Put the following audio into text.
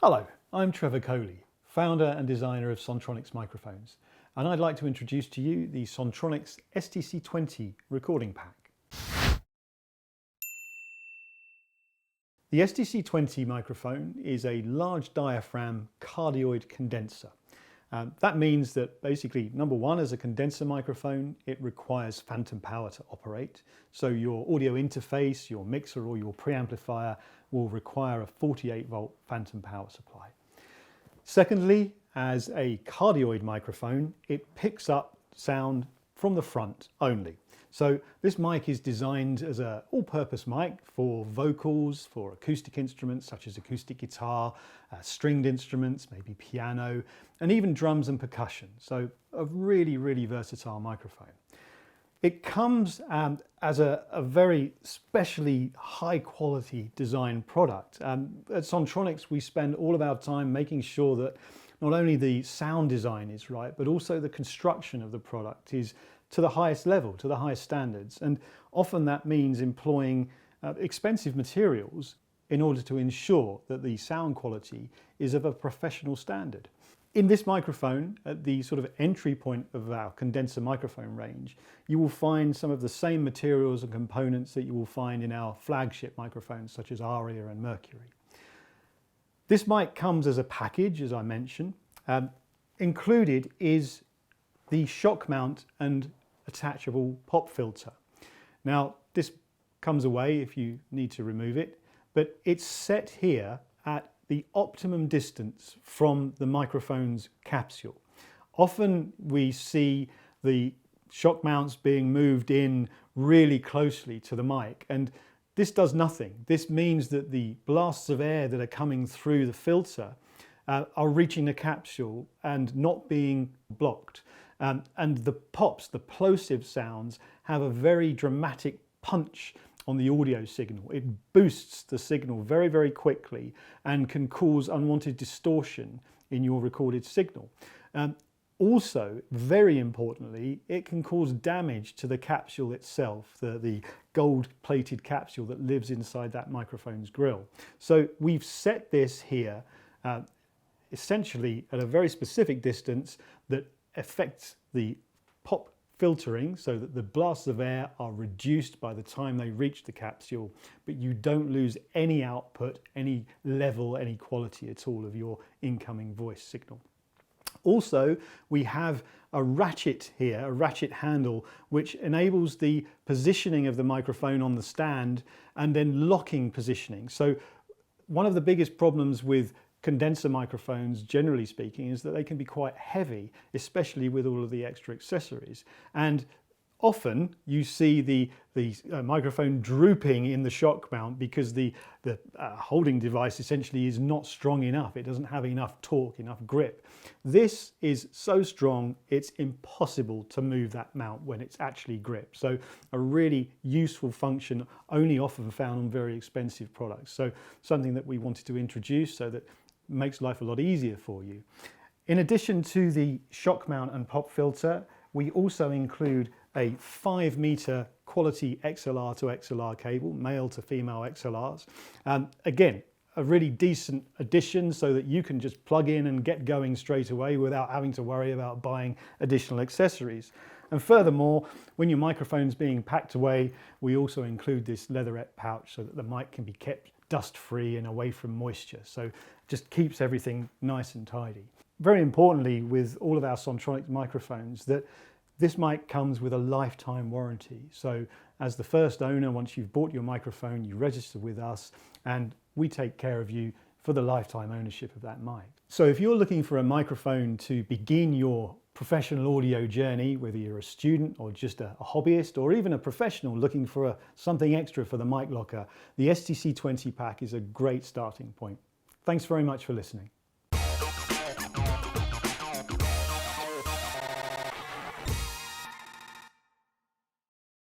Hello, I'm Trevor Coley, founder and designer of Sontronics microphones, and I'd like to introduce to you the Sontronics STC-20 recording pack. The STC-20 microphone is a large diaphragm cardioid condenser. That means that basically, number one, as a condenser microphone, it requires phantom power to operate. So your audio interface, your mixer or your preamplifier will require a 48-volt phantom power supply. Secondly, as a cardioid microphone, it picks up sound from the front only. So this mic is designed as an all-purpose mic for vocals, for acoustic instruments such as acoustic guitar, stringed instruments, maybe piano, and even drums and percussion. So a really, really versatile microphone. It comes as a very specially high quality design product. At Sontronics, we spend all of our time making sure that not only the sound design is right, but also the construction of the product is to the highest level, to the highest standards. And often that means employing expensive materials in order to ensure that the sound quality is of a professional standard. In this microphone, at the sort of entry point of our condenser microphone range, you will find some of the same materials and components that you will find in our flagship microphones such as Aria and Mercury. This mic comes as a package, as I mentioned. Included is the shock mount and attachable pop filter. Now, this comes away if you need to remove it, but it's set here at the optimum distance from the microphone's capsule. Often we see the shock mounts being moved in really closely to the mic, and this does nothing. This means that the blasts of air that are coming through the filter are reaching the capsule and not being blocked. And the pops, the plosive sounds, have a very dramatic punch on the audio signal. It boosts the signal very, very quickly and can cause unwanted distortion in your recorded signal. Also, very importantly, it can cause damage to the capsule itself, the gold-plated capsule that lives inside that microphone's grill. So we've set this here essentially at a very specific distance that affects the pop filtering so that the blasts of air are reduced by the time they reach the capsule, but you don't lose any output, any level, any quality at all of your incoming voice signal. Also, we have a ratchet here, a ratchet handle, which enables the positioning of the microphone on the stand and then locking positioning. So one of the biggest problems with condenser microphones, generally speaking, is that they can be quite heavy, especially with all of the extra accessories. And often you see the microphone drooping in the shock mount because the holding device essentially is not strong enough. It doesn't have enough torque, enough grip. This is so strong, it's impossible to move that mount when it's actually gripped. So a really useful function, only often found on very expensive products. So something that we wanted to introduce so that makes life a lot easier for you. In addition to the shock mount and pop filter, we also include a 5-meter quality Xlr to Xlr cable, male to female XLRs. Again, a really decent addition so that you can just plug in and get going straight away without having to worry about buying additional accessories. And furthermore, when your microphone's being packed away, we also include this leatherette pouch so that the mic can be kept dust-free and away from moisture. So just keeps everything nice and tidy. Very importantly, with all of our Sontronics microphones, that this mic comes with a lifetime warranty. So as the first owner, once you've bought your microphone, you register with us and we take care of you for the lifetime ownership of that mic. So if you're looking for a microphone to begin your professional audio journey, whether you're a student or just a hobbyist or even a professional looking for something extra for the mic locker, the STC-20 pack is a great starting point. Thanks very much for listening.